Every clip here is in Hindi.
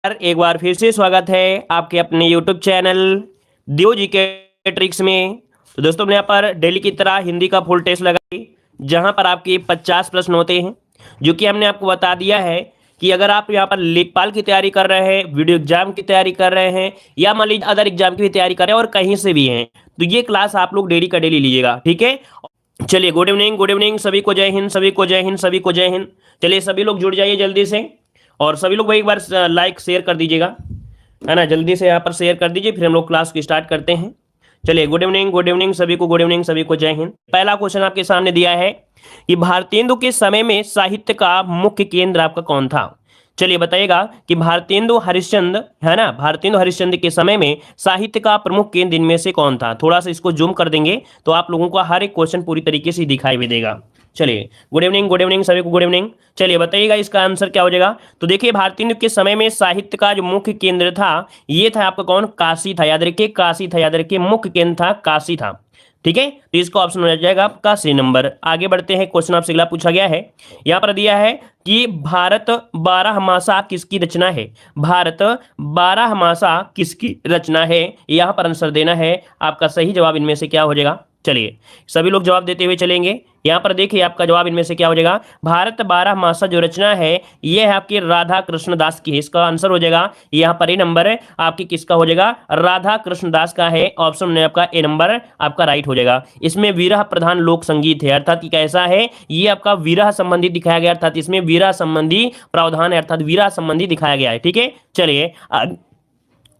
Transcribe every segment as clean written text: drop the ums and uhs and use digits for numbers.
एक बार फिर से स्वागत है आपके अपने YouTube चैनल दियो जी के ट्रिक्स में। तो दोस्तों हमने यहाँ पर डेली की तरह हिंदी का फुल टेस्ट लगाई, जहाँ पर आपके 50 प्रश्न होते हैं, जो कि हमने आपको बता दिया है कि अगर आप यहाँ पर लेखपाल की तैयारी कर रहे हैं, वीडियो एग्जाम की तैयारी कर रहे हैं, या मान लीजिए अदर एग्जाम की भी तैयारी कर रहे हैं और कहीं से भी हैं, तो ये क्लास आप लोग डेली का डेली लीजिएगा, ठीक है। चलिए, गुड इवनिंग सभी को, जय हिंद, सभी को जय हिंद, सभी को जय हिंद। चलिए सभी लोग जुड़ जाइए जल्दी से, और सभी लोग भाई एक बार लाइक शेयर कर दीजिएगा, है ना। जल्दी से यहाँ पर शेयर कर दीजिए, फिर हम लोग क्लास को स्टार्ट करते हैं। चलिए, गुड इवनिंग सभी को, गुड इवनिंग सभी को, जय हिंद। पहला क्वेश्चन आपके सामने दिया है कि भारतेंदु के समय में साहित्य का मुख्य केंद्र आपका कौन था। चलिए बताइएगा कि भारतेंदु हरिश्चंद्र, है ना, भारतेंदु हरिश्चंद्र के समय में साहित्य का प्रमुख केंद्र इनमें से कौन था। थोड़ा सा इसको जूम कर देंगे तो आप लोगों को हर एक क्वेश्चन पूरी तरीके से दिखाई भी देगा। चलिए, गुड इवनिंग सभी को, गुड इवनिंग। चलिए बताइएगा इसका आंसर क्या हो जाएगा। तो देखिए, भारतेंदु के समय में साहित्य का जो मुख्य केंद्र था, ये था आपका कौन, काशी था। याद रखिए, काशी था, याद रखिए, मुख्य केंद्र था काशी था, ठीक है। तो इसका ऑप्शन हो जाएगा आपका सी नंबर। आगे बढ़ते हैं, क्वेश्चन आपसे अगला पूछा गया है, यहां पर दिया है कि भारत बारहमासा किसकी रचना है। भारत बारहमासा किसकी रचना है, यहां पर आंसर देना है। आपका सही जवाब इनमें से क्या हो जाएगा। चलिए सभी लोग जवाब देते हुए चलेंगे। यहाँ पर देखिए आपका जवाब इनमें से क्या हो जाएगा। भारत बारहमासा जो रचना है, ये है आपकी राधा कृष्णदास की है। इसका आंसर हो जाएगा यहाँ पर ए नंबर आपकी किसका हो जाएगा, राधा कृष्णदास का है। ऑप्शन में आपका ए नंबर आपका राइट हो जाएगा। इसमें विरह प्रधान लोक संगीत है, अर्थात कैसा है, ये आपका विरह संबंधी दिखाया गया, अर्थात इसमें विरह संबंधी प्रावधान है, अर्थात विरह संबंधी दिखाया गया है, ठीक है। चलिए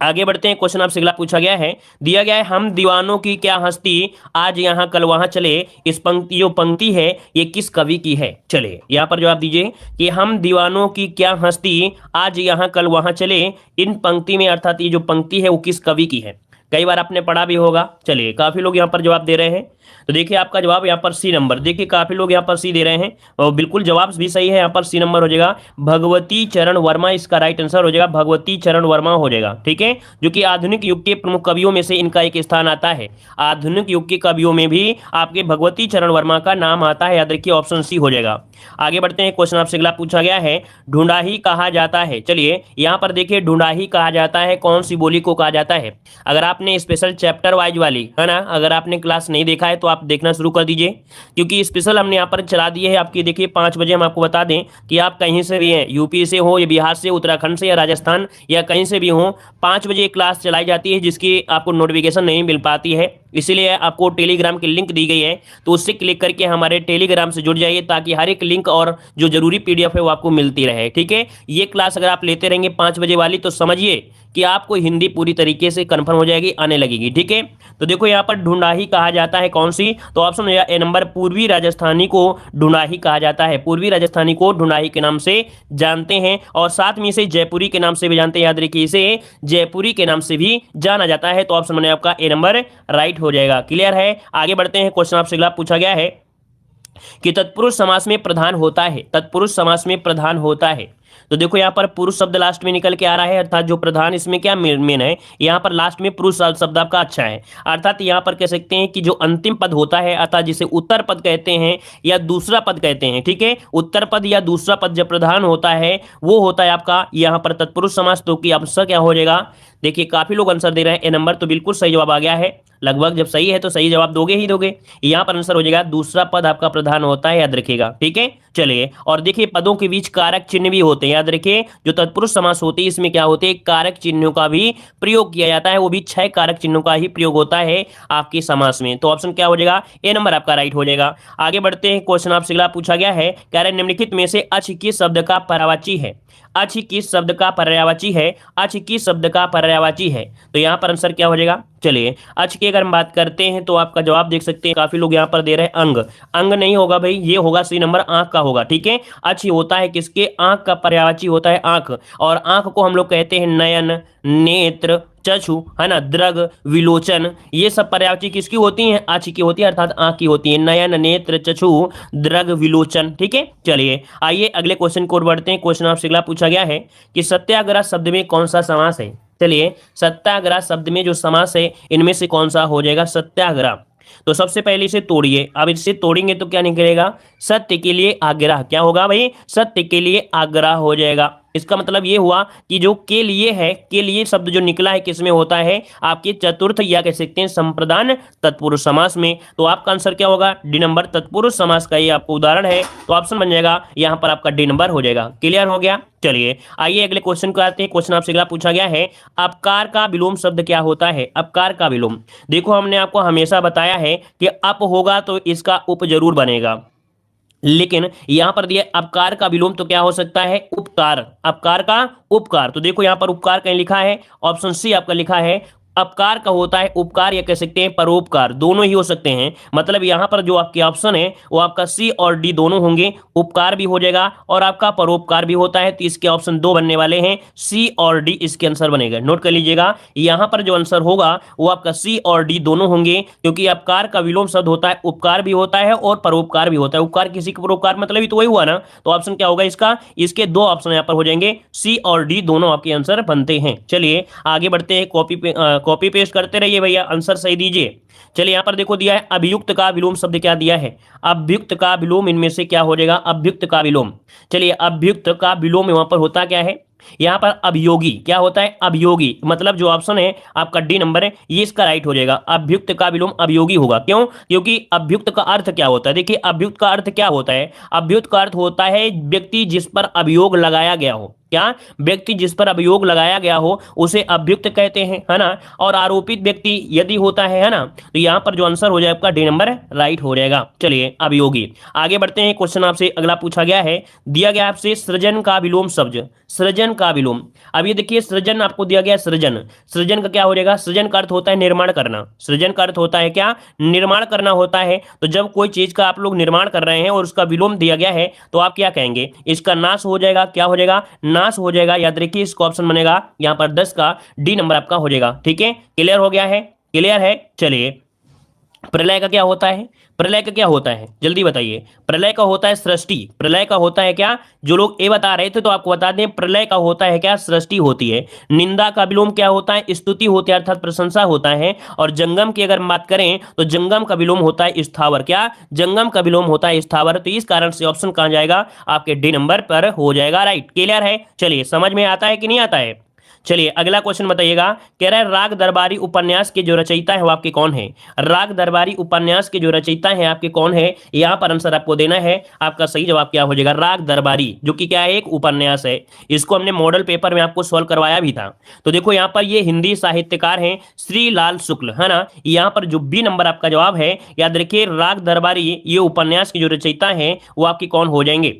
आगे बढ़ते हैं। क्वेश्चन आपसे अगला पूछा गया है, दिया गया है हम दीवानों की क्या हस्ती आज यहाँ कल वहां चले। इस पंक्ति, जो पंक्ति है, ये किस कवि की है। चलिए यहाँ पर जवाब दीजिए कि हम दीवानों की क्या हस्ती आज यहाँ कल वहां चले। इन पंक्ति में, अर्थात ये जो पंक्ति है, वो किस कवि की है। कई बार आपने पढ़ा भी होगा। चलिए काफी लोग यहाँ पर जवाब दे रहे हैं, तो देखिए आपका जवाब यहाँ पर सी नंबर। देखिए काफी लोग यहाँ पर सी दे रहे हैं, और बिल्कुल जवाब भी सही है। यहाँ पर सी नंबर हो जाएगा, भगवती चरण वर्मा इसका राइट आंसर हो जाएगा। भगवती चरण वर्मा हो जाएगा, ठीक है, जो कि आधुनिक युग के प्रमुख कवियों में से इनका एक स्थान आता है। आधुनिक युग के कवियों में भी आपके भगवती चरण वर्मा का नाम आता है। याद रखिए, ऑप्शन सी हो जाएगा। आगे बढ़ते हैं, क्वेश्चन आपसे अगला पूछा गया है, ढूंढाही कहा जाता है। चलिए यहाँ पर देखिए, ढूंढाही कहा जाता है कौन सी बोली को कहा जाता है। अगर आपने स्पेशल चैप्टर वाइज वाली, है ना, अगर आपने क्लास नहीं देखा है तो आप देखना शुरू कर दीजिए, क्योंकि स्पेशल हमने यहाँ पर चला दिए है आपकी। देखिए 5 बजे हम आपको बता दें कि आप कहीं से भी हैं, यूपी से हो या बिहार से, उत्तराखंड से या राजस्थान या कहीं से भी हो, 5 बजे क्लास चलाई जाती है, जिसकी आपको नोटिफिकेशन नहीं मिल पाती है। इसीलिए आपको टेलीग्राम की लिंक दी गई है, तो उससे क्लिक करके हमारे टेलीग्राम से जुड़ जाइए, ताकि हर एक लिंक और जो जरूरी पीडीएफ है वो आपको मिलती रहे, ठीक है। ये क्लास अगर आप लेते रहेंगे 5 बजे वाली, तो समझिए कि आपको हिंदी पूरी तरीके से कंफर्म हो जाएगी, आने लगेगी, ठीक है। तो देखो यहाँ पर ढूंढाही कहा जाता है कौन सी, तो ऑप्शन ए नंबर, पूर्वी राजस्थानी को ढूंढाही कहा जाता है। पूर्वी राजस्थानी को ढूंढाही के नाम से जानते हैं, और साथ में इसे जयपुरी के नाम से भी जानते हैं। याद रखिए, इसे जयपुरी के नाम से भी जाना जाता है। तो ऑप्शन में आपका ए नंबर राइट हो जाएगा। क्लियर है। आगे बढ़ते हैं, क्वेश्चन आपसे अगला पूछा गया है कि तत्पुरुष समास में प्रधान होता है। तत्पुरुष समास में प्रधान होता है, तो देखो यहाँ पर पुरुष शब्द लास्ट में निकल के आ रहा है, अर्थात जो प्रधान इसमें क्या मेन है, यहाँ पर लास्ट में पुरुष शब्द आपका अच्छा है। अर्थात यहाँ पर कह सकते हैं कि जो अंतिम पद होता है, अर्थात जिसे उत्तर पद कहते हैं या दूसरा पद कहते हैं, ठीक है, उत्तर पद या दूसरा पद जब प्रधान होता है, वो होता है आपका यहाँ पर तत्पुरुष समास। तो कि आंसर क्या हो जाएगा। देखिए काफी लोग आंसर दे रहे हैं ए नंबर, तो बिल्कुल सही जवाब आ गया है। लगभग जब सही है तो सही जवाब दोगे ही दोगे। यहाँ पर आंसर हो जाएगा, दूसरा पद आपका प्रधान होता है, याद रखिएगा, ठीक है। चलिए, और देखिए पदों के बीच कारक चिन्ह भी होते हैं। याद रखिए, जो तत्पुरुष समास होती है, इसमें क्या होते हैं, कारक चिन्हों का भी प्रयोग किया जाता है। वो भी 6 कारक चिन्हों का ही प्रयोग होता है आपके समास में। तो ऑप्शन क्या हो जाएगा, ए नंबर आपका राइट हो जाएगा। आगे बढ़ते हैं, क्वेश्चन आपसे अगला पूछा गया है, कह रहे निम्नलिखित में से अच किस शब्द का पर्यायवाची है। अच किस शब्द का पर्यायवाची है। अच किस शब्द का पर्यायवाची है, तो यहाँ पर आंसर क्या हो जाएगा। चलिए अच की अगर हम बात करते हैं तो आपका जवाब देख सकते हैं, काफी लोग यहाँ पर दे रहे हैं अंग। अंग नहीं होगा भाई, ये होगा सी नंबर, आंख का होगा, ठीक है। अच होता है किसके, आंख का पर्यायवाची होता है आंख, और आंख को हम लोग कहते हैं नयन, नेत्र, चक्षु, है ना, दृग, विलोचन। ये सब पर्यायवाची किसकी होती हैं, अच की होती है, अर्थात आंख की होती है। नयन, नेत्र, चक्षु, दृग, विलोचन, ठीक है। चलिए आइए अगले क्वेश्चन को बढ़ते हैं। क्वेश्चन आपसे अगला पूछा गया है कि सत्याग्रह शब्द में कौन सा समास है। चलिए, सत्याग्रह शब्द में जो समास है, इनमें से कौन सा हो जाएगा सत्याग्रह। तो सबसे पहले इसे तोड़िए। अब इसे तोड़ेंगे तो क्या निकलेगा, सत्य के लिए आग्रह। क्या होगा भाई, सत्य के लिए आग्रह हो जाएगा। इसका मतलब ये हुआ कि जो के लिए है, के लिए शब्द जो निकला है किसमें होता है, आपके चतुर्थ या कह सकते हैं संप्रदान तत्पुरुष समास में। तो आपका आंसर क्या होगा, डी नंबर, तत्पुरुष समास का ये आपको उदाहरण है, तो ऑप्शन बन जाएगा यहां पर आपका डी नंबर हो जाएगा। क्लियर हो गया। चलिए आइए अगले क्वेश्चन को आते हैं। क्वेश्चन आपसे अगला पूछा गया है, अपकार का विलोम शब्द क्या होता है। अपकार का विलोम, देखो हमने आपको हमेशा बताया है कि अप होगा तो इसका उप जरूर बनेगा, लेकिन यहां पर दिया अपकार का विलोम तो क्या हो सकता है, उपकार, अपकार का उपकार। तो देखो यहां पर उपकार कहीं लिखा है, ऑप्शन सी आपका लिखा है। अपकार का होता है उपकार या कह सकते हैं परोपकार, दोनों ही हो सकते हैं। मतलब यहां पर जो आपके ऑप्शन है वो आपका सी और डी दोनों होंगे, उपकार भी हो जाएगा और आपका परोपकार भी होता है। तो इसके ऑप्शन दो बनने वाले हैं, सी और डी इसके आंसर बनेगा। नोट कर लीजिएगा, यहां पर जो आंसर होगा वो आपका सी और डी दोनों होंगे, क्योंकि अपकार का विलोम शब्द होता है उपकार भी होता है और परोपकार भी होता है। उपकार किसी का परोपकार मतलब ही तो वही हुआ ना। तो ऑप्शन क्या होगा इसका, इसके दो ऑप्शन यहां पर हो जाएंगे, सी और डी दोनों आपके आंसर बनते हैं। चलिए आगे बढ़ते हैं, कॉपी पेस्ट करते रहिए भैया, आंसर सही दीजिए। चलिए यहां पर देखो दिया है अभियुक्त का विलोम शब्द क्या दिया है, अभियुक्त का विलोम इनमें से क्या हो जाएगा, अभियुक्त का विलोम। चलिए अभियुक्त का विलोम वहां पर होता क्या है, यहां पर अभियोगी क्या होता है, अभियोगी। मतलब जो ऑप्शन है आपका डी नंबर है ये इसका राइट हो जाएगा, अभियुक्त का विलोम अभियोगी होगा। क्यों, क्योंकि अभियुक्त का अर्थ क्या होता है, देखिए अभियुक्त का अर्थ क्या होता है, अभियुक्त का अर्थ होता है व्यक्ति जिस पर अभियोग लगाया गया हो। क्या, व्यक्ति जिस पर अभियोग लगाया गया हो उसे अभियुक्त कहते हैं, है ना। और आरोपित व्यक्ति यदि होता है ना, तो यहां पर जो आंसर हो जाए आपका डी नंबर राइट हो जाएगा। चलिए अभियोगी। आगे बढ़ते हैं, क्वेश्चन आपसे अगला पूछा गया है, दिया गया आपसे सृजन का विलोम शब्द, सृजन का विलोम। अब ये देखिए सृजन आपको दिया गया, सृजन, सृजन का क्या हो जाएगा, सृजन का अर्थ होता है निर्माण करना, सृजन का अर्थ होता है क्या, निर्माण करना होता है। तो जब कोई चीज का आप लोग निर्माण कर रहे हैं और उसका विलोम दिया गया है तो आप क्या कहेंगे, इसका नाश हो जाएगा, क्या हो जाएगा, नाश हो जाएगा। याद रखिए इसका ऑप्शन बनेगा यहां पर 10 का डी नंबर आपका हो जाएगा। ठीक है, क्लियर हो गया है, क्लियर है। चलिए प्रलय का क्या होता है, प्रलय का क्या होता है जल्दी बताइए। प्रलय का होता है सृष्टि, प्रलय का होता है क्या, जो लोग ए बता रहे थे तो आपको बता दें प्रलय का होता है क्या, सृष्टि होती है। निंदा का विलोम क्या होता है, स्तुति होती है अर्थात प्रशंसा होता है। और जंगम की अगर बात करें तो जंगम का विलोम होता है स्थावर, क्या, जंगम का विलोम होता है स्थावर। तो इस कारण से ऑप्शन कहां जाएगा, आपके डी नंबर पर हो जाएगा राइट। क्लियर है, चलिए समझ में आता है कि नहीं आता है। चलिए अगला क्वेश्चन बताइएगा, कह रहा है राग दरबारी उपन्यास के जो रचयिता है वो आपके कौन है, राग दरबारी उपन्यास के जो रचयिता है आपके कौन है। यहां पर आंसर आपको देना है, आपका सही जवाब क्या हो जाएगा, राग दरबारी, जो कि क्या है, एक उपन्यास है। इसको हमने मॉडल पेपर में आपको सॉल्व करवाया भी था। तो देखो यहां पर ये हिंदी साहित्यकार हैं श्रीलाल शुक्ल, है ना। यहां पर जो बी नंबर आपका जवाब है, याद रखिए राग दरबारी ये उपन्यास के जो रचयिता है वो आपके कौन हो जाएंगे।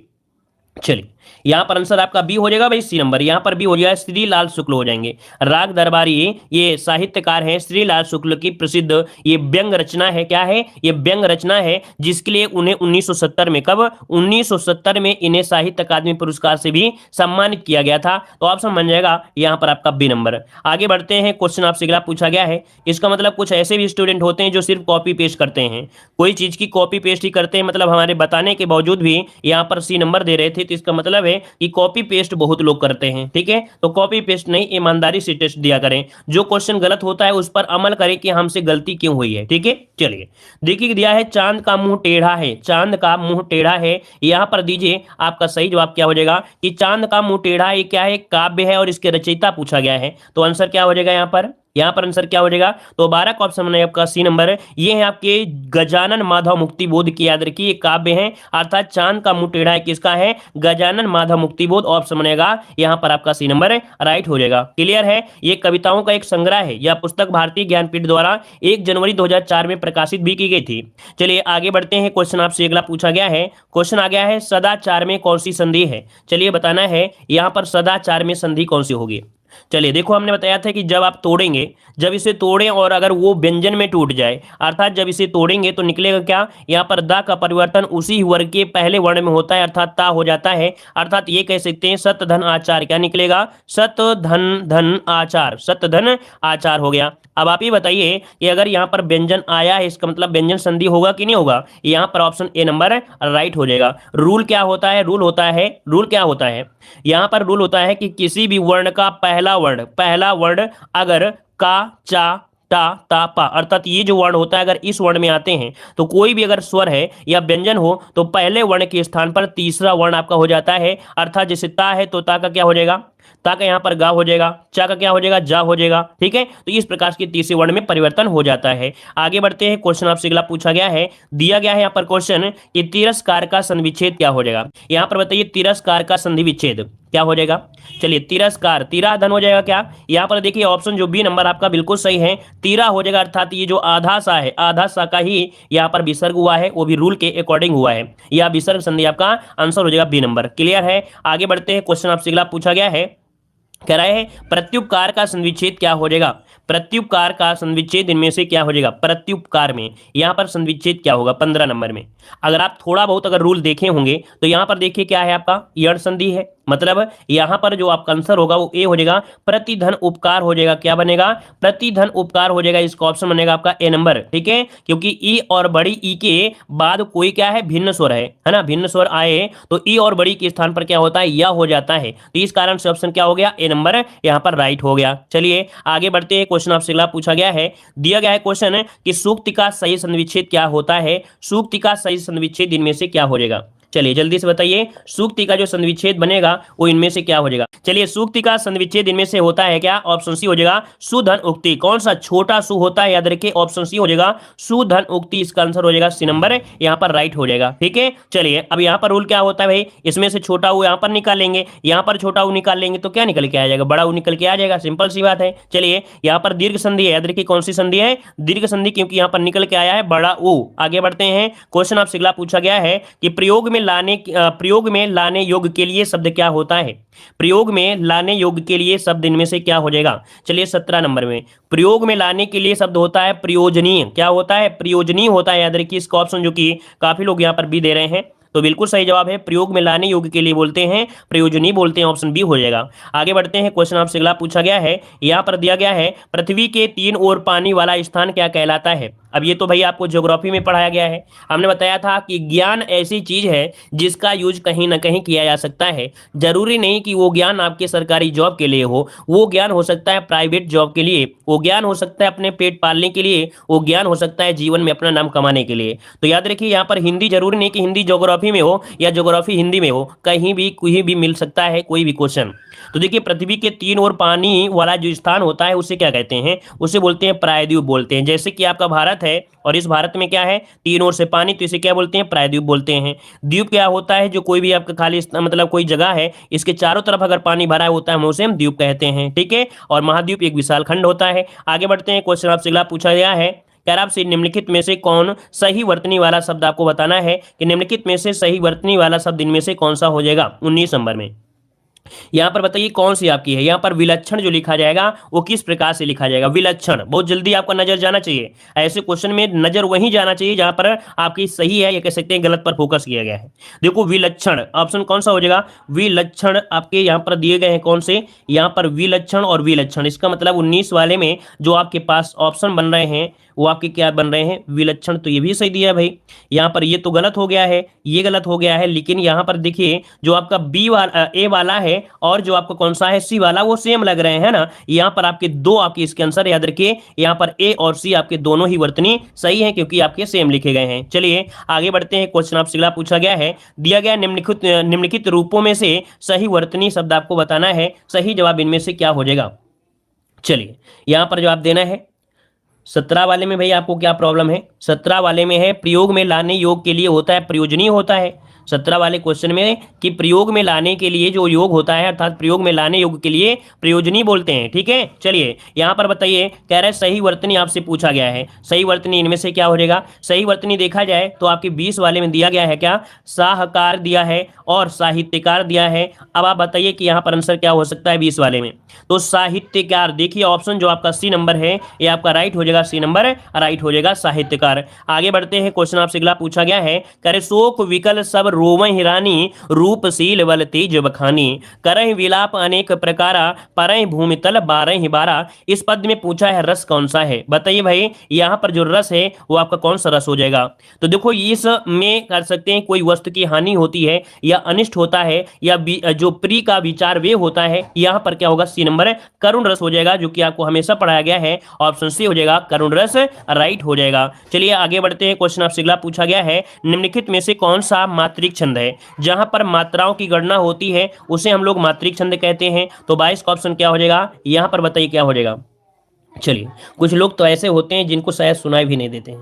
चलिए यहां पर आंसर आपका बी हो जाएगा भाई, सी नंबर यहां पर बी हो जाएगा, श्रीलाल शुक्ल हो जाएंगे। राग दरबारी ये साहित्यकार हैं श्रीलाल शुक्ल की प्रसिद्ध ये व्यंग रचना है, क्या है, ये व्यंग रचना है, जिसके लिए उन्हें 1970 में, कब, 1970 में इन्हें साहित्य अकादमी पुरस्कार से भी सम्मानित किया गया था। तो ऑप्शन बन जाएगा यहां पर आपका बी नंबर। आगे बढ़ते हैं, क्वेश्चन आपसे अगला पूछा गया है, इसका मतलब कुछ ऐसे भी स्टूडेंट होते हैं जो सिर्फ कॉपी पेस्ट करते हैं, कोई चीज की कॉपी पेस्ट ही करते हैं, मतलब हमारे बताने के बावजूद भी यहां पर सी नंबर दे रहे थे। तो इसका मतलब है कि कॉपी पेस्ट बहुत लोग करते हैं। ठीक है, तो कॉपी पेस्ट नहीं, ईमानदारी से टेस्ट दिया करें, जो क्वेश्चन गलत होता है उस पर अमल करें कि हमसे गलती क्यों हुई है। ठीक है, चलिए देखिए दिया है चांद का मुंह टेढ़ा है, चांद का मुंह टेढ़ा है। यहां पर दीजिए आपका सही जवाब क्या हो जाएगा कि चांद का मुंह टेढ़ा है क्या है, काव्य है और इसके रचयिता पूछा गया है। तो आंसर क्या हो जाएगा यहां पर आंसर क्या हो जाएगा, तो 12 का ऑप्शन है आपका सी नंबर। ये है आपके गजानन माधव मुक्ति बोध की, याद रखिए काव्य है, अर्थात चांद का मुंह टेढ़ा है किसका है, गजानन माधव मुक्ति बोध। ऑप्शन बनेगा यहां पर आपका सी नंबर राइट हो जाएगा। क्लियर है, ये कविताओं का एक संग्रह है, यह पुस्तक भारतीय ज्ञानपीठ द्वारा 1 जनवरी 2004 में प्रकाशित भी की गई थी। चलिए आगे बढ़ते हैं, क्वेश्चन आपसे अगला पूछा गया है, क्वेश्चन आ गया है सदाचार में कौन सी संधि है। चलिए बताना है यहां पर सदाचार में संधि कौन सी होगी। चलिए देखो हमने बताया था कि जब आप तोड़ेंगे, जब इसे तोड़ें और अगर वो व्यंजन में टूट जाए, अर्थात जब इसे तोड़ेंगे तो निकलेगा क्या, यहाँ पर दा का परिवर्तन उसी वर्ग के पहले वर्ण में होता है, अर्थात ता हो जाता है। अर्थात ये कह सकते हैं सत धन आचार, क्या निकलेगा, सत धन धन आचार, सत धन आचार हो गया। अब आप ये बताइए कि अगर यहाँ पर व्यंजन आया है इसका मतलब व्यंजन संधि होगा कि नहीं होगा। यहाँ पर ऑप्शन ए नंबर राइट हो जाएगा। रूल क्या होता है, रूल क्या होता है, यहाँ पर रूल होता है कि किसी भी वर्ण का पहला वर्ण अगर का, चा, टा ता पा, अर्थात ये जो वर्ण होता है अगर इस वर्ण में आते हैं तो कोई भी अगर स्वर है या व्यंजन हो तो पहले वर्ण के स्थान पर तीसरा वर्ण आपका हो जाता है। अर्थात जैसे ता है तो ता का क्या हो जाएगा, ता का यहाँ पर गा हो जाएगा, चा का क्या हो जाएगा, जा हो जाएगा। ठीक है, तो इस प्रकार के तीसरे वर्ण में परिवर्तन हो जाता है। आगे बढ़ते हैं, क्वेश्चन आपसे अगला पूछा गया है, दिया गया है यहाँ पर क्वेश्चन कि तिरस्कार का संधि विच्छेद क्या हो जाएगा। यहाँ पर बताइए तिरस्कार का संधि विच्छेद क्या हो जाएगा। चलिए तिरस्कार, तीरा धन हो जाएगा क्या, यहाँ पर देखिए ऑप्शन जो बी नंबर आपका बिल्कुल सही है, तीरा हो जाएगा। अर्थात ये जो आधा सा है, आधा सा का ही यहाँ पर विसर्ग हुआ है, वो भी रूल के अकॉर्डिंग हुआ है, या विसर्ग संधि आपका आंसर हो जाएगा बी नंबर। क्लियर है। आगे बढ़ते हैं, क्वेश्चन आपसे अगला पूछा गया है, कह रहे हैं प्रत्युपकार का संधिविच्छेद क्या हो जाएगा। प्रत्युपकार का संधिविच्छेद इनमें से क्या हो जाएगा। प्रत्युपकार में यहाँ पर संधिविच्छेद क्या होगा 15 नंबर में। अगर आप थोड़ा बहुत अगर रूल देखे होंगे तो यहाँ पर देखिए क्या है आपका यण संधि है, मतलब यहाँ पर जो आपका आंसर होगा वो ए हो जाएगा, प्रतिधन उपकार हो जाएगा। क्या बनेगा, प्रतिधन उपकार हो जाएगा। इसका ऑप्शन बनेगा आपका ए नंबर। ठीक है, क्योंकि ई और बड़ी ई के बाद कोई क्या है भिन्न स्वर है ना, भिन्न स्वर आए तो ई और बड़ी के स्थान पर क्या होता है या हो जाता है, तो इस कारण से ऑप्शन क्या हो गया ए नंबर यहाँ पर राइट हो गया। चलिए आगे बढ़ते हैं, क्वेश्चन आपसे अगला पूछा गया है, दिया गया है क्वेश्चन कि सूक्ति का सही संधिविच्छेद क्या होता है। सूक्ति का सही संधिविच्छेद इनमें से क्या हो जाएगा। चलिए जल्दी से बताइए, सूक्ति का जो संधिविच्छेद बनेगा वो इनमें से क्या हो जाएगा। चलिए सूक्ति का संधिविच्छेद इनमें से होता है क्या, ऑप्शन सी हो जाएगा सुधन उक्ति। कौन सा छोटा सु होता है, याद रखिए ऑप्शन सी हो जाएगा सुधन उक्ति। इसका आंसर हो जाएगा सी नंबर, यहाँ पर राइट हो जाएगा। ठीक है, चलिए अब यहाँ पर रूल क्या होता है भाई, इसमें से छोटा ऊ यहाँ पर निकालेंगे, यहाँ पर छोटा ऊ निकाल लेंगे तो क्या निकल के आ जाएगा, बड़ा ऊ निकल के आ जाएगा। सिंपल सी बात है। चलिए यहाँ पर दीर्घ संधि है, याद रखिए कौन सी संधि है, दीर्घ संधि, क्योंकि यहाँ पर निकल के आया है बड़ा ऊ। आगे बढ़ते हैं, क्वेश्चन आपसे अगला पूछा गया है कि प्रयोग में लाने योग्य के लिए शब्द क्या होता है। प्रयोग में लाने योग्य के लिए शब्द इनमें से क्या हो जाएगा। चलिए 17 नंबर में प्रयोग में लाने के लिए शब्द होता है प्रयोजनीय। क्या होता है, प्रयोजनीय होता है। याद रखिए इसका ऑप्शन जो कि काफी लोग यहाँ पर भी दे रहे हैं, तो बिल्कुल सही जवाब है, प्रयोग में लाने योग्य के लिए बोलते हैं प्रयोजनीय बोलते हैं, ऑप्शन बी हो जाएगा। आगे बढ़ते हैं, क्वेश्चन आपसे अगला पूछा गया है, यहाँ पर दिया गया है पृथ्वी के 3 ओर पानी वाला स्थान क्या कहलाता है। अब ये तो भाई आपको ज्योग्राफी में पढ़ाया गया है। हमने बताया था कि ज्ञान ऐसी चीज है जिसका यूज कहीं ना कहीं किया जा सकता है। जरूरी नहीं कि वो ज्ञान आपके सरकारी जॉब के लिए हो, वो ज्ञान हो सकता है प्राइवेट जॉब के लिए, वो ज्ञान हो सकता है अपने पेट पालने के लिए, वो ज्ञान हो सकता है जीवन में अपना नाम कमाने के लिए। तो याद रखिए यहाँ पर हिंदी जरूरी नहीं कि हिंदी ज्योग्राफी में हो या ज्योग्राफी हिंदी में हो, कहीं भी मिल सकता है कोई भी क्वेश्चन। तो देखिए पृथ्वी के 3 ओर पानी वाला जो स्थान होता है उसे क्या कहते हैं, उसे बोलते हैं प्रायद्वीप बोलते हैं। जैसे कि आपका भारत है और इस भारत में क्या है 3 ओर से पानी, तो इसे क्या बोलते हैं प्रायद्वीप बोलते हैं। द्वीप क्या होता है, जो कोई भी आपका खाली मतलब कोई जगह है इसके चारों तरफ अगर पानी भरा होता है उसे हम द्वीप कहते हैं। ठीक है, और महाद्वीप एक विशाल खंड होता है। आगे बढ़ते हैं, क्वेश्चन आपसे अगला पूछा गया है, कह रहा आपसे निम्नलिखित में से कौन सही वर्तनी वाला शब्द आपको बताना है कि निम्नलिखित में से सही वर्तनी वाला शब्द इनमें से कौन सा हो जाएगा 19 नंबर में। यहाँ पर बताइए कौन सी आपकी है। यहाँ पर विलक्षण जो लिखा जाएगा वो किस प्रकार से लिखा जाएगा। विलक्षण बहुत जल्दी आपका नजर जाना चाहिए, ऐसे क्वेश्चन में नजर वहीं जाना चाहिए जहां पर आपकी सही है या कह सकते हैं गलत पर फोकस किया गया है। देखो विलक्षण ऑप्शन कौन सा हो जाएगा, विलक्षण आपके यहाँ पर दिए गए हैं कौन से, यहाँ पर विलक्षण और विलक्षण। इसका मतलब 19 वाले में जो आपके पास ऑप्शन बन रहे हैं वो आपके क्या बन रहे हैं विलक्षण। तो ये भी सही दिया है भाई, यहाँ पर ये तो गलत हो गया है, ये गलत हो गया है, लेकिन यहाँ पर देखिए जो आपका बी वाला ए वाला है और जो आपका कौन सा है सी वाला वो सेम लग रहे हैं ना। यहाँ पर आपके दो आपके इसके आंसर याद रखिए, यहाँ पर ए और सी आपके दोनों ही वर्तनी सही है क्योंकि आपके सेम लिखे गए हैं। चलिए आगे बढ़ते हैं, क्वेश्चन आपसे अगला पूछा गया है, दिया गया निम्नलिखित रूपों में से सही वर्तनी शब्द आपको बताना है, सही जवाब इनमें से क्या हो जाएगा। चलिए यहाँ पर जवाब देना है 17 वाले में भाई आपको क्या प्रॉब्लम है, 17 वाले में है प्रयोग में लाने योग के लिए होता है प्रयोजनीय होता है। 17 वाले क्वेश्चन में कि प्रयोग में लाने के लिए जो योग होता है अर्थात प्रयोग में लाने योग के लिए प्रयोजनीय बोलते हैं। ठीक है, चलिए यहाँ पर बताइए, कह रहे सही वर्तनी आपसे पूछा गया है, सही वर्तनी इनमें से क्या हो जाएगा। सही वर्तनी देखा जाए तो आपके 20 वाले में दिया गया है क्या, साहकार दिया है और साहित्यकार दिया है। अब आप बताइए कि यहाँ पर आंसर क्या हो सकता है 20 वाले में, तो साहित्यकार। देखिए ऑप्शन जो आपका सी नंबर है ये आपका राइट हो जाएगा, सी नंबर राइट हो जाएगा साहित्यकार। आगे बढ़ते हैं, क्वेश्चन आपसे अगला पूछा गया है, कह रहे शोक विकल सब रोवहि हिरानी, रूपशील बल तेज बखानी, करहि विलाप अनेक प्रकारा, परहि भूमि तल बारहि बारा। इस पद में पूछा है रस कौन सा है, बताइए भाई यहाँ पर जो रस है वो आपका कौन सा रस हो जाएगा। तो देखो इस में कर सकते हैं कोई वस्तु की हानि होती है या अनिष्ट होता है या जो प्री का विचार वे होता है, यहाँ पर क्या होगा सी नंबर करुण रस हो जाएगा, जो कि आपको हमेशा पढ़ाया गया है। ऑप्शन सी हो जाएगा करुण रस राइट हो जाएगा। चलिए आगे बढ़ते हैं, क्वेश्चन आपसे अगला पूछा गया है, निम्नलिखित में से कौन सा मात्रिक छंद है। जहां पर मात्राओं की गणना होती है उसे हम लोग मात्रिक छंद कहते हैं। तो 22 का ऑप्शन क्या हो जाएगा, यहां पर बताइए क्या हो जाएगा। चलिए कुछ लोग तो ऐसे होते हैं जिनको शायद सुनाई भी नहीं देते हैं।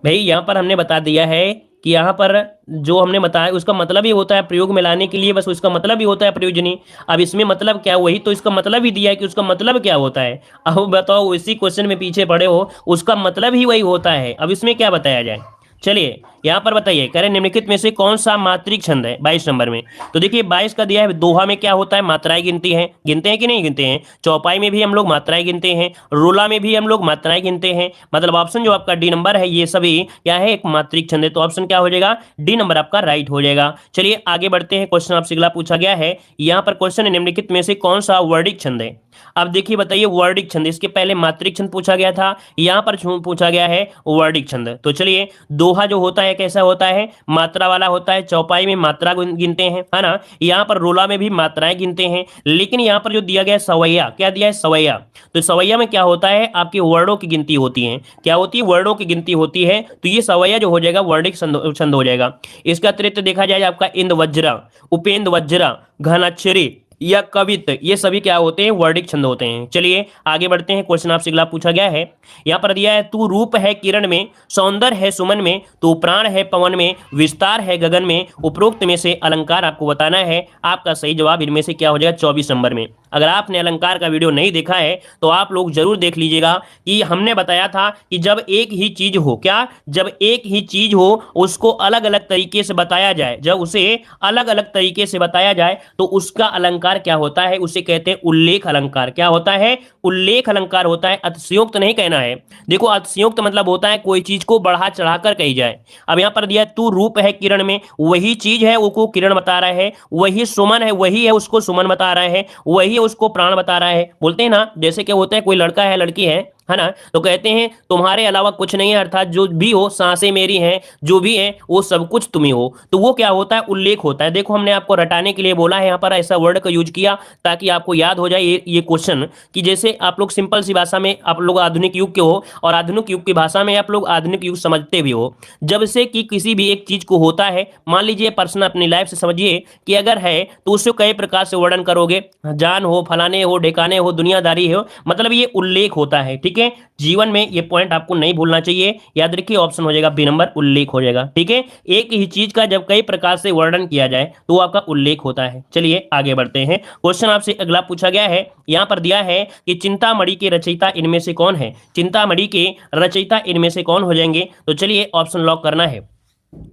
भाई यहाँ पर हमने बता दिया है कि यहाँ पर जो हमने बताया उसका मतलब ही होता है प्रयोग में लाने के लिए, बस उसका मतलब ही होता है प्रयोजनी। अब इसमें मतलब क्या, वही तो इसका मतलब ही दिया है कि उसका मतलब क्या होता है। अब बताओ इसी क्वेश्चन में पीछे पड़े हो, उसका मतलब ही वही होता है, अब इसमें क्या बताया जाए। चलिए यहाँ पर बताइए, कह रहे निम्नलिखित में से कौन सा मात्रिक छंद है 22 नंबर में। तो देखिए 22 का दिया है, दोहा में क्या होता है मात्राएं गिनती हैं, गिनते हैं कि नहीं गिनते हैं। चौपाई में भी हम लोग मात्राएं गिनते हैं, रोला में भी हम लोग मात्राएं गिनते हैं। मतलब ऑप्शन जो आपका डी नंबर है ये सभी क्या है, एक मात्रिक छंद है। तो ऑप्शन क्या हो जाएगा, डी नंबर आपका राइट हो जाएगा। चलिए आगे बढ़ते हैं, क्वेश्चन आपसे अगला पूछा गया है। यहाँ पर क्वेश्चन है निम्नलिखित में से कौन सा वर्णिक छंद है। अब देखिए बताइए वर्णिक छंद, इसके पहले मात्रिक छंद पूछा गया था, यहाँ पर पूछा गया है वर्णिक छंद। तो चलिए दोहा जो होता है कैसा होता है, मात्रा वाला होता है। चौपाई में मात्रा गिनते हैं, है ना। यहाँ पर रोला में भी मात्राएं गिनते हैं, लेकिन यहाँ पर जो दिया गया है सवैया, क्या दिया है सवैया। तो सवैया में क्या होता है, आपके वर्णों की गिनती होती है। क्या होती है, वर्णों की गिनती होती है। तो ये सवैया जो हो जाएगा वर्णिक छंद हो जाएगा। इसका अतिरिक्त देखा जाए आपका इंद्र वज्रा, उपेंद्र वज्रा, घनाक्षरी या कवित, ये सभी क्या होते हैं, वर्णिक छंद होते हैं। चलिए आगे बढ़ते हैं, क्वेश्चन आपसे अगला पूछा गया है। यहाँ पर दिया है तू रूप है किरण में, सौंदर्य है सुमन में, तू प्राण है पवन में, विस्तार है गगन में। उपरोक्त में से अलंकार आपको बताना है। आपका सही जवाब इनमें से क्या हो जाएगा 24 नंबर में। अगर आपने अलंकार का वीडियो नहीं देखा है तो आप लोग जरूर देख लीजिएगा कि हमने बताया था कि जब एक ही चीज हो, क्या, जब एक ही चीज हो उसको अलग अलग तरीके से बताया जाए, जब उसे अलग अलग तरीके से बताया जाए तो उसका अलंकार क्या होता है, उसे कहते हैं उल्लेख अलंकार। क्या होता है, उल्लेख अलंकार होता है। अतिशयोक्त नहीं कहना है। देखो अतिशयोक्त मतलब होता है कोई चीज को बढ़ा चढ़ाकर कही जाए। अब यहां पर दिया तू रूप है किरण में, वही चीज है उसको किरण बता रहा है। वही सुमन है, वही है उसको सुमन बता रहा है। वही उसको प्राण बता रहा है। बोलते हैं ना, जैसे क्या होता है कोई लड़का है लड़की है ना, तो कहते हैं तुम्हारे अलावा कुछ नहीं है, अर्थात जो भी हो सांसें मेरी हैं, जो भी है वो सब कुछ तुम ही हो। तो वो क्या होता है, उल्लेख होता है। देखो हमने आपको रटाने के लिए बोला है, यहाँ पर ऐसा वर्ड का यूज किया ताकि आपको याद हो जाए ये क्वेश्चन, कि जैसे आप लोग सिंपल सी भाषा में, आप लोग आधुनिक युग के हो और आधुनिक युग की भाषा में आप लोग आधुनिक युग समझते भी हो। जब से कि किसी भी एक चीज को होता है, मान लीजिए पर्सन अपनी लाइफ से समझिए कि अगर है तो उससे कई प्रकार से वर्णन करोगे, जान हो, फलाने हो, ढेकाने हो, दुनियादारी हो, मतलब ये उल्लेख होता है। ठीक है, जीवन में ये पॉइंट आपको नहीं भूलना चाहिए, याद रखिए ऑप्शन हो जाएगा बी नंबर उल्लेख हो जाएगा। ठीक है, एक ही चीज का जब कई प्रकार से वर्णन किया जाए तो आपका उल्लेख होता है। चलिए आगे बढ़ते हैं, क्वेश्चन आपसे अगला पूछा गया है। यहां पर दिया है कि चिंतामणि के रचयिता इनमें से कौन है। चिंतामणि के रचयिता इनमें से कौन हो जाएंगे। तो चलिए ऑप्शन लॉक करना है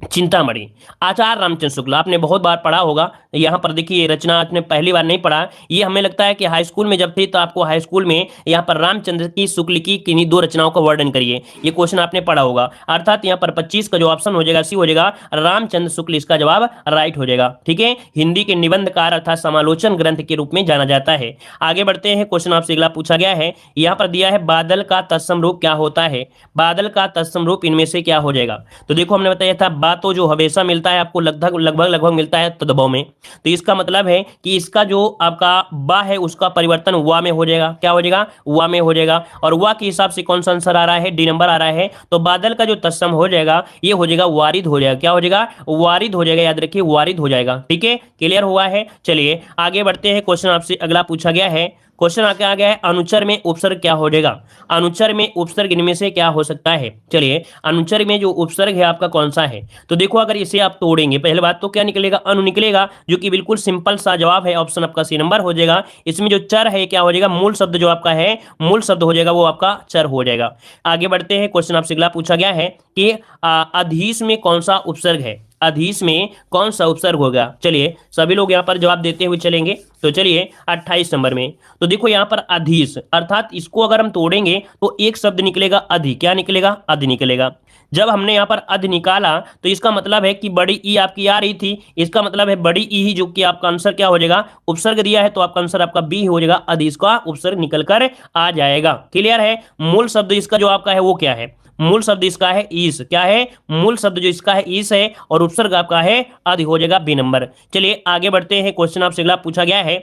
चिंतामणि, आचार्य रामचंद्र शुक्ल। आपने बहुत बार पढ़ा होगा, यहाँ पर देखिए रचना आपने पहली बार नहीं पढ़ा। ये हमें लगता है कि हाई स्कूल में जब थे तो आपको हाई स्कूल में यहाँ पर रामचंद्र की शुक्ल की किन्हीं दो रचनाओं का वर्णन करिए, ये क्वेश्चन आपने पढ़ा होगा। अर्थात यहाँ पर 25 का जो ऑप्शन हो जाएगा सी हो जाएगा रामचंद्र शुक्ल, इसका जवाब राइट हो जाएगा। ठीक है, हिंदी के निबंधकार अर्थात समालोचन ग्रंथ के रूप में जाना जाता है। आगे बढ़ते हैं, क्वेश्चन आपसे अगला पूछा गया है। यहाँ पर दिया है बादल का तत्सम रूप क्या होता है। बादल का तत्सम रूप इनमें से क्या हो जाएगा। तो देखो हमने बताया था बा तो जो हमेशा मिलता है आपको लगभग मिलता है तद्भव में, तो इसका मतलब है कि इसका जो आपका बा है उसका परिवर्तन वा में हो जाएगा। क्या हो जाएगा, वा में हो जाएगा। और वा के हिसाब से कौन सा आंसर आ रहा है, डी नंबर आ रहा है। तो बादल का जो तत्सम हो जाएगा ये हो जाएगा वारिद हो जाएगा। क्या हो जाएगा, वारिद हो जाएगा, याद रखिए वारिद हो जाएगा। ठीक है, क्लियर हुआ है। चलिए आगे बढ़ते हैं, क्वेश्चन आपसे अगला पूछा गया है। क्वेश्चन आगे आ गया है अनुचर में उपसर्ग क्या हो जाएगा। अनुचर में उपसर्ग इनमें से क्या हो सकता है। चलिए अनुचर में जो उपसर्ग है आपका कौन सा है। तो देखो अगर इसे आप तोड़ेंगे पहले बात तो क्या निकलेगा, अनु निकलेगा, जो कि बिल्कुल सिंपल सा जवाब है, ऑप्शन आपका सी नंबर हो जाएगा। इसमें जो चर है क्या हो जाएगा, मूल शब्द जो आपका है, मूल शब्द हो जाएगा वो आपका चर हो जाएगा। आगे बढ़ते हैं, क्वेश्चन आपसे अगला पूछा गया है कि अधीश में कौन सा उपसर्ग है। अधीश में कौन सा उपसर्ग होगा? चलिए सभी लोग यहाँ पर जवाब देते हुए चलेंगे। तो चलिए 28 नंबर में, तो देखो यहाँ पर अधीश, अर्थात इसको अगर हम तोड़ेंगे तो एक शब्द निकलेगा अधि। क्या निकलेगा? अधि निकलेगा। जब हमने यहाँ पर अधि निकाला तो इसका मतलब है कि बड़ी ई आपकी आ रही थी, इसका मतलब है बड़ी ई ही जो कि आपका आंसर क्या हो जाएगा? उपसर्ग दिया है, तो आपका आंसर आपका बी हो जाएगा, अधि इसका उपसर्ग निकल कर आ जाएगा। क्लियर है? मूल शब्द इसका जो आपका है वो क्या है? मूल शब्द इसका है ईस। क्या है? मूल शब्द जो इसका है ईस है, और उपसर्ग आपका है अधि, हो जाएगा बी नंबर। चलिए आगे बढ़ते हैं। क्वेश्चन आपसे अगला पूछा गया है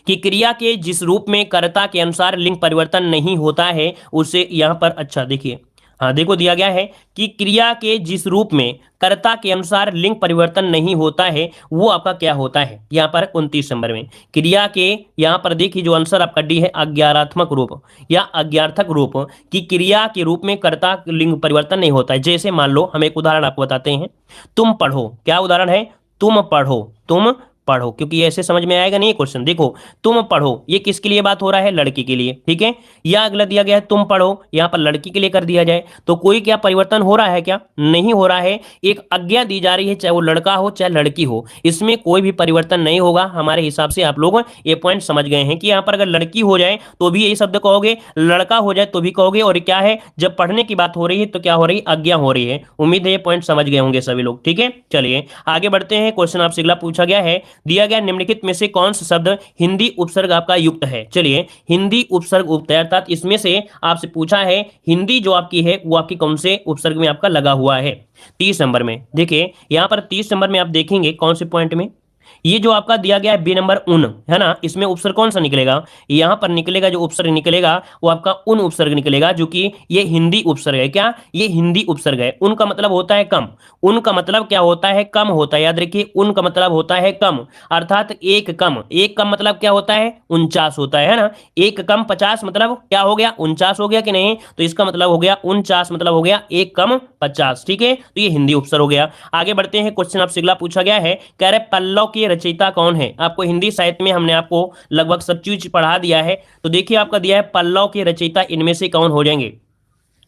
कि क्रिया के जिस रूप में कर्ता के अनुसार लिंग परिवर्तन नहीं होता है उसे यहां पर, अच्छा देखिए, हाँ देखो दिया गया है कि क्रिया के जिस रूप में कर्ता के अनुसार लिंग परिवर्तन नहीं होता है वो आपका क्या होता है? यहाँ पर 29 नंबर में क्रिया के, यहाँ पर देखिए जो आंसर आपका डी है, अज्ञारात्मक रूप या अज्ञार्थक रूप की क्रिया के रूप में कर्ता लिंग परिवर्तन नहीं होता है। जैसे मान लो, हम एक उदाहरण आपको बताते हैं, तुम पढ़ो। क्या उदाहरण है? तुम पढ़ो, तुम पढ़ो, क्योंकि ऐसे समझ में आएगा नहीं क्वेश्चन। देखो तुम पढ़ो, ये किसके लिए बात हो रहा है? लड़की के लिए, ठीक है। या अगला दिया गया है तुम पढ़ो, यहां पर लड़की के लिए कर दिया जाए, तो कोई क्या परिवर्तन हो रहा है? क्या नहीं हो रहा है। एक आज्ञा दी जा रही है, चाहे वो लड़का हो चाहे लड़की हो, इसमें कोई भी परिवर्तन नहीं होगा। हमारे हिसाब से आप लोग ये पॉइंट समझ गए हैं कि यहाँ पर अगर लड़की हो जाए तो भी यही शब्द कहोगे, लड़का हो जाए तो भी कहोगे, और क्या है, जब पढ़ने की बात हो रही है तो क्या हो रही है? आज्ञा हो रही है। उम्मीद है ये पॉइंट समझ गए होंगे सभी लोग, ठीक है। चलिए आगे बढ़ते हैं। क्वेश्चन आपसे अगला पूछा गया है, दिया गया निम्नलिखित में से कौन सा शब्द हिंदी उपसर्ग आपका युक्त है? चलिए हिंदी उपसर्ग युक्त है, अर्थात इसमें से आपसे पूछा है हिंदी जो आपकी है वो आपकी कौन से उपसर्ग में आपका लगा हुआ है? 30 नंबर में। देखिए यहां पर 30 नंबर में आप देखेंगे कौन से पॉइंट में, ये जो आपका दिया गया है बी नंबर उन, है ना, इसमें उपसर्ग कौन सा निकलेगा? यहां पर निकलेगा जो उपसर्ग निकलेगा वो आपका उन उपसर्ग निकलेगा, जो कि ये हिंदी उपसर्ग है। क्या? ये हिंदी उपसर्ग है। उन का मतलब होता है कम, उन का मतलब क्या होता है? कम होता है। याद रखिए उन का मतलब होता है कम, अर्थात एक कम। एक कम मतलब क्या होता है? 49 होता है ना। एक कम 50 मतलब क्या हो गया? 49 हो गया कि नहीं? तो इसका मतलब हो गया 49 मतलब हो गया एक कम 50, ठीक है। तो ये हिंदी उपसर्ग हो गया। आगे बढ़ते हैं। क्वेश्चन आपसे अगला पूछा गया है, कह रहे पल्लव के रचयिता कौन है? आपको हिंदी साहित्य में हमने आपको लगभग सब चीज पढ़ा दिया है। तो देखिए आपका दिया है पल्लव के रचयिता इनमें से कौन हो जाएंगे?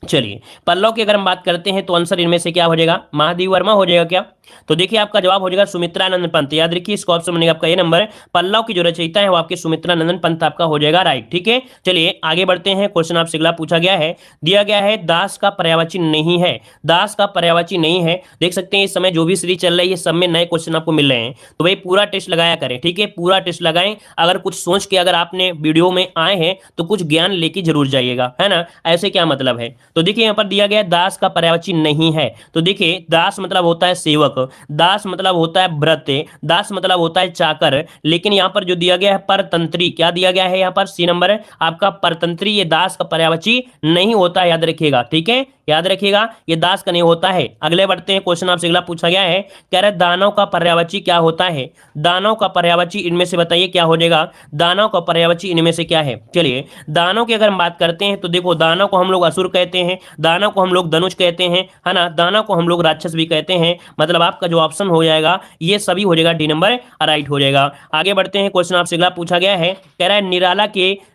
चलिए पल्लव की अगर हम बात करते हैं तो आंसर इनमें से क्या हो जाएगा? महादेव वर्मा हो जाएगा क्या? तो देखिए आपका जवाब हो जाएगा सुमित्रानंद पंत। याद रखिए इसका ऑप्शन बनेगा आपका ये नंबर। पल्लव की जो रचयिता है वो आपके सुमित्रानंदन पंत आपका हो जाएगा राइट, ठीक है। चलिए आगे बढ़ते हैं। क्वेश्चन आपसे अगला पूछा गया है, दिया गया है दास का पर्यायवाची नहीं है। दास का पर्यायवाची नहीं है, देख सकते हैं इस समय जो भी सीरीज चल रही है सब में नए क्वेश्चन आपको मिल रहे हैं, तो भाई पूरा टेस्ट लगाया करें, ठीक है। पूरा टेस्ट लगाएं, अगर कुछ सोच के अगर आपने वीडियो में आए हैं तो कुछ ज्ञान लेके जरूर जाइएगा, है ना। ऐसे क्या मतलब है? तो देखिए यहाँ पर दिया गया दास का पर्यायवाची नहीं है, तो देखिए दास मतलब होता है सेवक, दास मतलब होता है भृत्य, दास मतलब होता है चाकर, लेकिन यहाँ पर जो दिया गया है परतंत्री, क्या दिया गया है यहाँ पर? सी नंबर आपका परतंत्री, ये दास का पर्यायवाची नहीं होता है, याद रखिएगा, ठीक है। याद रखिएगा ये दास का नहीं होता है। अगले बढ़ते हैं। क्वेश्चन आपसे अगला पूछा गया है, कह रहे दानव का पर्यायवाची क्या होता है? दानव का पर्यायवाची इनमें से बताइए क्या हो जाएगा? दानव का पर्यायवाची इनमें से क्या है? चलिए दानव की अगर हम बात करते हैं तो देखो दानव को हम लोग असुर कहते हैं, दानव को हम लोग धनुष कहते हैं, है ना, दानव को हम लोग राक्षस भी कहते हैं। मतलब आपका जो ऑप्शन हो जाएगा ये सभी हो जाएगा डी नंबर राइट हो जाएगा। आगे बढ़ते हैं। क्वेश्चन आपसे अगला पूछा गया है, कह रहा है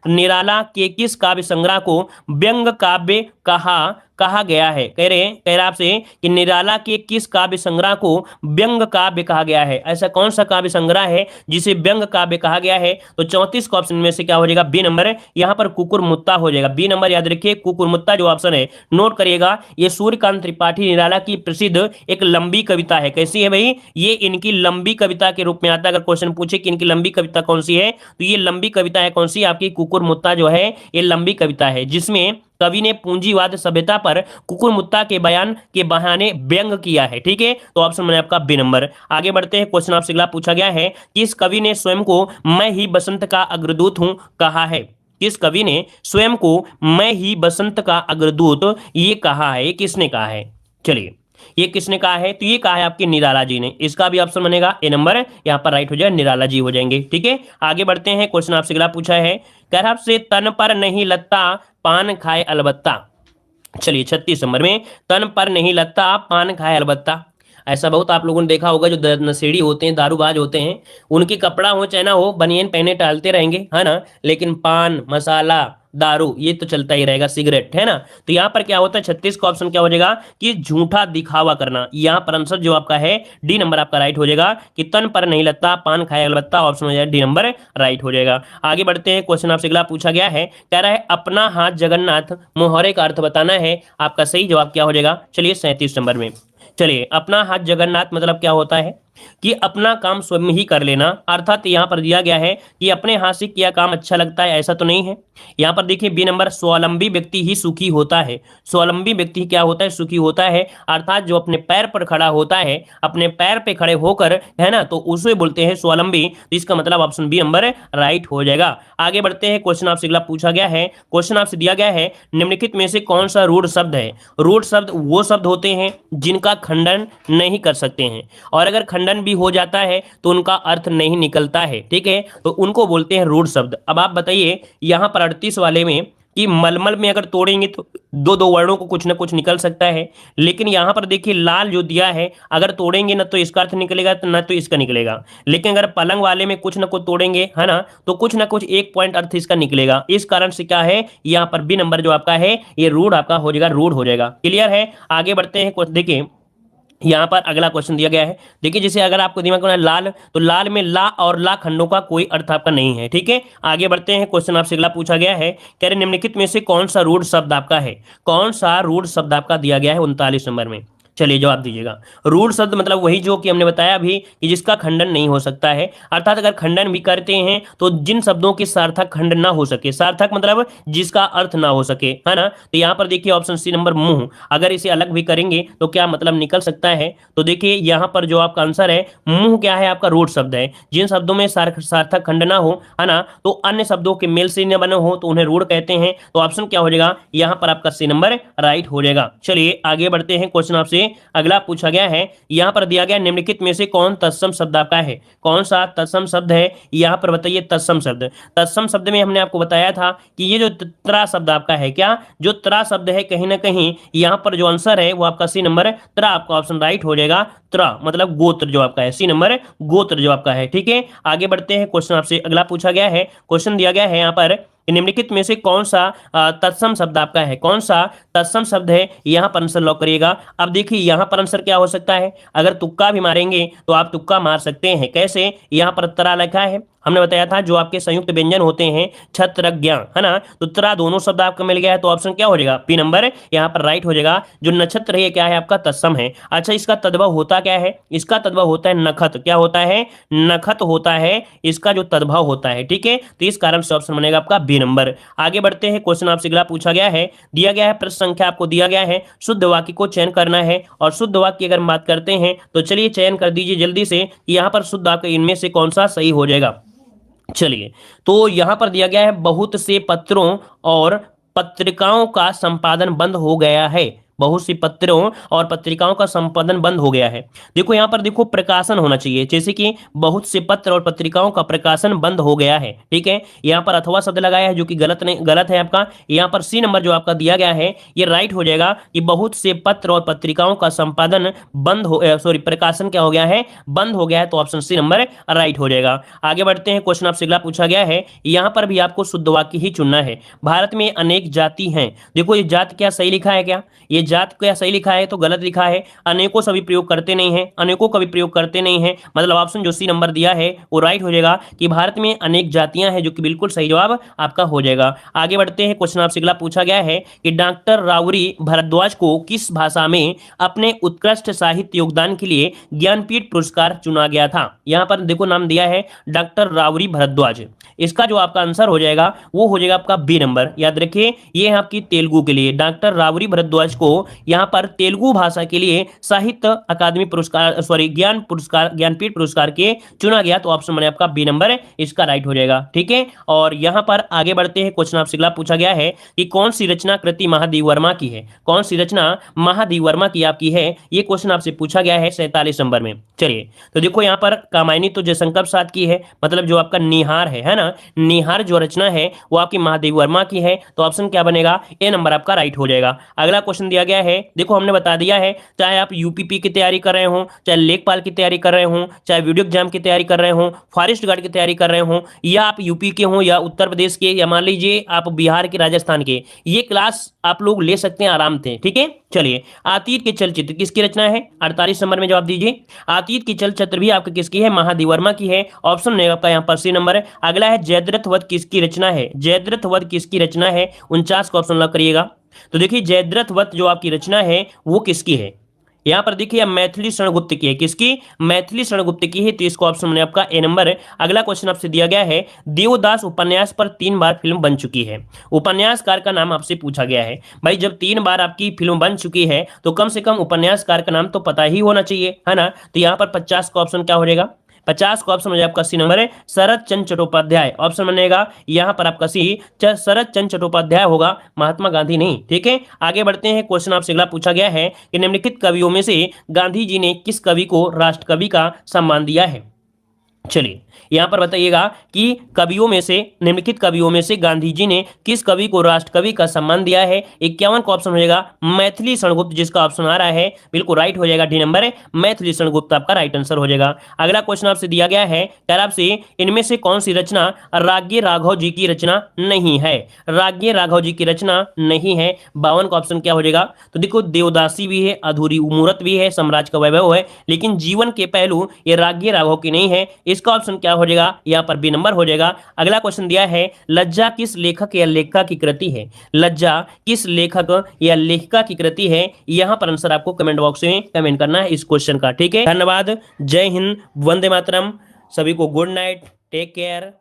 निराला के किस काव्य संग्रह को व्यंग काव्य कहा गया है? कह रहे आपसे कि निराला के किस काव्य संग्रह को व्यंग काव्य कहा गया है? ऐसा कौन सा काव्य संग्रह है जिसे व्यंग काव्य कहा गया है? तो 34 का ऑप्शन में से क्या हो जाएगा? बी नंबर, यहां पर कुकुरमुत्ता हो जाएगा। बी नंबर याद रखिए कुकुरमुत्ता जो ऑप्शन है नोट करिएगा। ये सूर्यकांत त्रिपाठी निराला की प्रसिद्ध एक लंबी कविता है। कैसी है भाई? ये इनकी लंबी कविता के रूप में आता है। अगर क्वेश्चन पूछे कि इनकी लंबी कविता कौन सी है, तो ये लंबी कविता है कौन सी? आपकी कुकुरमुत्ता जो है ये लंबी कविता है, जिसमें कवि ने पूंजीवाद सभ्यता पर कुकुरमुत्ता के बयान के बहाने व्यंग किया है, ठीक है। तो ऑप्शन में आपका बी नंबर। आगे बढ़ते हैं। क्वेश्चन आपसे अगला पूछा गया है, किस कवि ने स्वयं को मैं ही बसंत का अग्रदूत हूं कहा है? किस कवि ने स्वयं को मैं ही बसंत का अग्रदूत ये कहा है? किसने कहा है? चलिए ये किसने कहा है? तो ये कहा है आपके निराला जी ने। इसका भी ऑप्शन बनेगा ए नंबर, यहाँ पर राइट हो जाए निराला जी हो जाएंगे, ठीक है। आगे बढ़ते हैं। क्वेश्चन आपसे अगला पूछा है, कह रहा आपसे तन पर नहीं लगता पान खाए अलबत्ता। चलिए 36 नंबर में, तन पर नहीं लगता पान खाए अलबत्ता। ऐसा बहुत आप लोगों ने देखा होगा जो नशेड़ी होते हैं, दारूबाज होते हैं, उनकी कपड़ा हो चाहे ना हो बनियान पहने टहलते रहेंगे, है ना, लेकिन पान मसाला दारू, ये तो चलता ही रहेगा, सिगरेट, है ना। तो यहाँ पर क्या होता है 36 का ऑप्शन क्या हो जाएगा कि झूठा दिखावा करना। यहाँ पर आंसर जो आपका है डी नंबर आपका राइट हो जाएगा कि तन पर नहीं लगता पान खाया अलबत्ता, ऑप्शन हो जाएगा डी नंबर राइट हो जाएगा। आगे बढ़ते हैं, क्वेश्चन आपसे अगला पूछा गया है, कह रहा है अपना हाथ जगन्नाथ मुहावरे का अर्थ बताना है। आपका सही जवाब क्या हो जाएगा, चलिए 37 नंबर में। चलिए, अपना हाथ जगन्नाथ मतलब क्या होता है कि अपना काम स्वयं ही कर लेना, अर्थात यहाँ पर दिया गया है कि अपने हाथ से किया काम अच्छा लगता है, ऐसा तो नहीं है। यहाँ पर देखिए बी नंबर, स्वावलंबी व्यक्ति ही सुखी होता है। स्वावलंबी व्यक्ति क्या होता है, सुखी होता है, अर्थात जो अपने पैर पर खड़ा होता है, अपने पैर पे खड़े होकर, है ना, तो उसे बोलते हैं स्वावलंबी। तो इसका मतलब ऑप्शन बी नंबर राइट हो जाएगा। आगे बढ़ते हैं, क्वेश्चन आपसे अगला पूछा गया है, क्वेश्चन आपसे दिया गया है निम्नलिखित में से कौन सा रूढ़ शब्द है। रूढ़ शब्द वो शब्द होते हैं जिनका खंडन नहीं कर सकते हैं, और अगर खंडन भी हो जाता है तो उनका अर्थ नहीं निकलता है, ठीक है, तो उनको बोलते हैं रूढ़ शब्द। अब आप बताइए यहाँ पर 38 वाले में कि मलमल में अगर तोड़ेंगे तो दो दो वर्णों को कुछ ना कुछ निकल सकता है, लेकिन यहाँ पर देखिए लाल जो दिया है, अगर तोड़ेंगे ना तो इसका अर्थ निकलेगा तो ना तो इसका निकलेगा, लेकिन अगर पलंग वाले में कुछ ना कुछ तोड़ेंगे, है ना, तो कुछ ना कुछ एक पॉइंट अर्थ इसका निकलेगा। इस कारण से क्या है, यहाँ पर बी नंबर जो आपका है ये रूढ़ आपका हो जाएगा, रूढ़ हो जाएगा। क्लियर है। आगे बढ़ते हैं, देखिए यहाँ पर अगला क्वेश्चन दिया गया है, देखिए जैसे अगर आपको दिमाग में लाल, तो लाल में ला और ला खंडों का कोई अर्थ आपका नहीं है, ठीक है। आगे बढ़ते हैं, क्वेश्चन आपसे अगला पूछा गया है, कह रहे निम्नलिखित में से कौन सा रूढ़ शब्द आपका है, कौन सा रूढ़ शब्द आपका दिया गया है 39 नंबर में। चलिए जवाब दीजिएगा। रूढ़ शब्द मतलब वही जो कि हमने बताया अभी कि जिसका खंडन नहीं हो सकता है, अर्थात अगर खंडन भी करते हैं तो जिन शब्दों के सार्थक खंडन ना हो सके, सार्थक मतलब जिसका अर्थ ना हो सके, है ना। तो यहाँ पर देखिए ऑप्शन सी नंबर मुंह, अगर इसे अलग भी करेंगे तो क्या मतलब निकल सकता है, तो देखिए यहाँ पर जो आपका आंसर है मुंह क्या है, आपका रूढ़ शब्द है। जिन शब्दों में सार्थक खंड ना हो, है ना, तो अन्य शब्दों के मेल से न बने हो तो उन्हें रूढ़ कहते हैं। तो ऑप्शन क्या हो जाएगा, यहाँ पर आपका सी नंबर राइट हो जाएगा। चलिए आगे बढ़ते हैं, क्वेश्चन आपसे अगला पूछा गया है, यहां पर दिया गया निम्नलिखित में से कौन तत्सम शब्द आपका है, कौन सा तत्सम शब्द है, यहां पर बताइए तत्सम शब्द। तत्सम शब्द में हमने आपको बताया था कि ये जो त्रा शब्द आपका है, क्या जो त्रा शब्द है, कहीं ना कहीं यहां पर जो आंसर है वो आपका सी नंबर त्रा, आपका ऑप्शन राइट हो जाएगा। त्रा मतलब गोत्र जो आपका है, सी नंबर गोत्र जो आपका है, ठीक है। आगे बढ़ते हैं, क्वेश्चन आपसे अगला पूछा गया है, क्वेश्चन दिया गया है यहाँ पर निम्नलिखित में से कौन सा तत्सम शब्द आपका है, कौन सा तत्सम शब्द है, यहां पर आंसर लॉक करिएगा। अब देखिए यहां पर आंसर क्या हो सकता है, अगर तुक्का भी मारेंगे तो आप तुक्का मार सकते हैं, कैसे, यहां पर त्रा लिखा है, हमने बताया था जो आपके संयुक्त व्यंजन होते हैं छत्रज्ञ, है ना, तो त्रा दोनों शब्द आपको मिल गया है, तो ऑप्शन क्या हो जाएगा, पी नंबर यहाँ पर राइट हो जाएगा। जो नक्षत्र है क्या है आपका तत्सम है। अच्छा इसका तद्भव होता क्या है, इसका तद्भव होता है नखत, क्या होता है, नखत होता है इसका जो तद्भव होता है, ठीक है, तो इस कारण से ऑप्शन बनेगा आपका बी नंबर। आगे बढ़ते हैं, क्वेश्चन आपसे अगला पूछा गया है, दिया गया है प्रश्न संख्या आपको दिया गया है, शुद्ध वाक्य को चयन करना है, और शुद्ध वाक्य की अगर हम बात करते हैं तो चलिए चयन कर दीजिए जल्दी से, यहाँ पर शुद्ध वाक्य इनमें से कौन सा सही हो जाएगा। चलिए तो यहां पर दिया गया है बहुत से पत्रों और पत्रिकाओं का संपादन बंद हो गया है, बहुत सी पत्रों और पत्रिकाओं का संपादन बंद हो गया है। देखो यहाँ पर देखो प्रकाशन होना चाहिए, जैसे कि बहुत से पत्र और पत्रिकाओं का प्रकाशन बंद हो गया है, ठीक है। यहाँ पर अथवा शब्द लगाया है जो कि गलत नहीं, गलत है आपका। यहाँ पर सी नंबर जो आपका दिया गया है ये राइट हो जाएगा कि बहुत से पत्र और पत्रिकाओं का संपादन बंद हो, सॉरी प्रकाशन क्या हो गया है, बंद हो गया है, तो ऑप्शन सी नंबर राइट हो जाएगा। आगे बढ़ते हैं, क्वेश्चन आपसे अगला पूछा गया है, यहाँ पर भी आपको शुद्ध वाक्य ही चुनना है। भारत में अनेक जाति हैं, देखो ये जात क्या सही लिखा है, क्या ये जात क्या सही लिखा है, तो गलत लिखा है। अनेकों सभी प्रयोग करते नहीं है, अनेकों का भी प्रयोग करते नहीं है, मतलब ऑप्शन जो सी नंबर दिया है वो राइट हो जाएगा कि भारत में अनेक जातियां हैं, जो कि बिल्कुल सही जवाब आपका हो जाएगा। आगे बढ़ते हैं, क्वेश्चन आपसे अगला पूछा गया है कि डॉक्टर रावरी भारद्वाज को किस भाषा में अपने उत्कृष्ट साहित्य योगदान के लिए ज्ञानपीठ पुरस्कार चुना गया था। यहां पर देखो नाम दिया है डॉक्टर रावरी भारद्वाज, इसका जो आपका आंसर हो जाएगा वो हो जाएगा आपका बी नंबर। याद रखिए ये है आपकी तेलुगु के लिए, डॉक्टर रावरी भारद्वाज को यहां पर तेलुगु भाषा के लिए साहित्य अकादमी पुरस्कार, सॉरी ज्ञान पुरस्कार, ज्ञानपीठ पुरस्कार के चुना गया, तो ऑप्शन बने आपका बी नंबर, इसका राइट हो जाएगा, ठीक है। और यहां पर आगे बढ़ते हैं, क्वेश्चन आपसे अगला पूछा गया है कि कौन सी रचना कृति महादेव वर्मा की है, कौन सी रचना महादेव वर्मा की आपकी है, ये क्वेश्चन आपसे पूछा गया है 47 नंबर में। चलिए तो देखो यहाँ पर कामायनी तो जयशंकर प्रसाद की है, मतलब जो आपका निहार है ना, निहार जो रचना है वो आपकी महादेव वर्मा की है, तो ऑप्शन क्या बनेगा, ए नंबर आपका राइट हो जाएगा। अगला क्वेश्चन दिया दिया गया है, देखो हमने बता दिया है, चाहे आप यूपीपी की तैयारी कर रहे हो, चाहे लेखपाल की तैयारी कर रहे हो, चाहे वीडियो एग्जाम की तैयारी कर रहे हो, फॉरेस्ट गार्ड की तैयारी कर रहे हो, या आप यूपी के हो या उत्तर प्रदेश के या मान लीजिए आप बिहार के, राजस्थान के, ये क्लास आप लोग ले सकते हैं आराम से। ठीक है, चलिए अतीत के चलचित्र किसकी रचना है, 48 नंबर में जवाब दीजिए। अतीत की चलचित्र भी आपकी किसकी है, महादेव वर्मा की है, ऑप्शन नहीं आपका यहाँ पर सी नंबर है। अगला है जयद्रथ वध किसकी रचना है, जयद्रथ वध किसकी रचना है, 49 का ऑप्शन लॉक करिएगा। तो देखिए जयद्रथ वध जो आपकी रचना है वो किसकी है, यहां पर देखिए मैथिली शरणगुप्त की है, किसकी, मैथिली शरणगुप्त की है, तो इसको ऑप्शन में आपका ए नंबर है। अगला क्वेश्चन आपसे दिया गया है, देवदास उपन्यास पर 3 बार फिल्म बन चुकी है, उपन्यासकार का नाम आपसे पूछा गया है। भाई जब 3 बार आपकी फिल्म बन चुकी है तो कम से कम उपन्यासकार का नाम तो पता ही होना चाहिए, है ना। तो यहाँ पर 50 का ऑप्शन क्या हो जाएगा, 50 का ऑप्शन हो जाए आपका सी नंबर है, शरद चंद्र चट्टोपाध्याय, ऑप्शन बनेगा यहाँ पर आपका सी शरद चंद्र चट्टोपाध्याय होगा, महात्मा गांधी नहीं। ठीक है, आगे बढ़ते हैं। क्वेश्चन आपसे अगला पूछा गया है कि निम्नलिखित कवियों में से गांधी जी ने किस कवि को राष्ट्रकवि का सम्मान दिया है। चलिए यहां पर बताइएगा कि कवियों में से, निम्नलिखित कवियों में से गांधी जी ने किस कवि को राष्ट्रकवि का सम्मान दिया है। 51 का ऑप्शन हो जाएगा मैथिली शरणगुप्त, जिसका ऑप्शन आ रहा है बिल्कुल राइट हो जाएगा, डी नंबर है, मैथिली शरणगुप्त आपका राइट आंसर हो जाएगा। अगला क्वेश्चन आपसे दिया गया है, कह रहा आपसे इनमें से कौन सी रचना राज्ञ राघव जी की रचना नहीं है, राज्ञ राघव जी की रचना नहीं है। 52 का ऑप्शन क्या हो जाएगा, तो देखो देवदासी भी है, अधूरी मूरत भी है, साम्राज्य का वैभव है, लेकिन जीवन के पहलू ये राज्ञ राघव की नहीं है, इसका ऑप्शन क्या हो जाएगा, यहां पर बी नंबर हो जाएगा। अगला क्वेश्चन दिया है, लज्जा किस लेखक या लेखिका की कृति है, लज्जा किस लेखक या लेखिका की कृति है, यहां पर आंसर आपको कमेंट बॉक्स में कमेंट करना है इस क्वेश्चन का। ठीक है, धन्यवाद, जय हिंद, वंदे मातरम, सभी को गुड नाइट, टेक केयर।